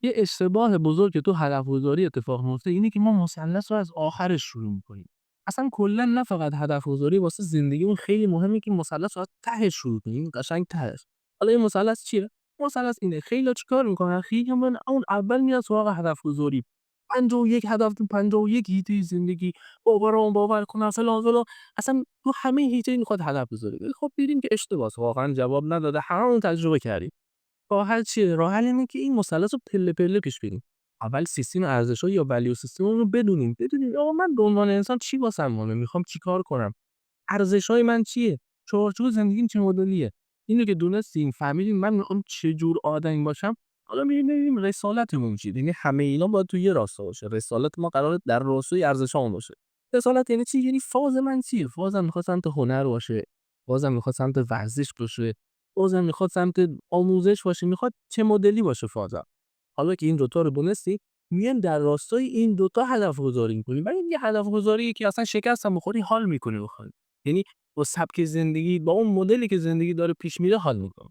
یه اشتباه بزرگ که تو هدف‌گذاری اتفاق میفته اینه که ما مثلث رو از آخرش شروع می‌کنیم. اصلا کلا نه فقط هدف‌گذاری واسه زندگیمون خیلی مهمه که مثلث رو از تهش شروع کنیم، قشنگ تهش. حالا این مثلث چیه؟ مثلث اینه خیلی‌ها چیکار می‌کنن؟ خیلی‌ها اون اول میرن سراغ هدف‌گذاری. 51 هدف تو 51 حیطه زندگی باورام باور کنم فلان فلان. اصلا تو همه حیطه میخواد هدف بذاره. خب دیدیم که اشتباهه، واقعا جواب نداده. هممون تجربه کردیم. راه حل چیه؟ راه حل اینه که این مثلث رو پله پله پیش بریم. اول سیستم ارزش‌ها یا value سیستممون رو بدونیم آقا من به عنوان انسان چی واسم مهمه، میخوام چیکار کنم، ارزش‌های من چیه، چارچوب زندگیم چه مدلیه. اینو که دونستیم فهمیدیم من میخوام چه جور آدمی باشم، حالا می‌بینیم رسالتمون چیه. یعنی همه اینا باید توی یه راستا باشه. رسالت ما قراره در راستای ارزشامون باشه. رسالت یعنی چی؟ یعنی فاز من چیه؟ فازم میخواد سمت هنر باشه، فازم میخواد سمت ورزش باشه، بازم میخواد سمت آموزش باشه، میخواد چه مدلی باشه فازم. حالا که این دوتا رو دونستی، میایم در راستای این دوتا هدف گذاری می‌کنیم. ولی یه هدف گذاری که اصلا شکست هم بخوری حال می‌کنی بخوای. یعنی با سبک زندگی با اون مدلی که زندگی داره پیش میره حال می‌کنی.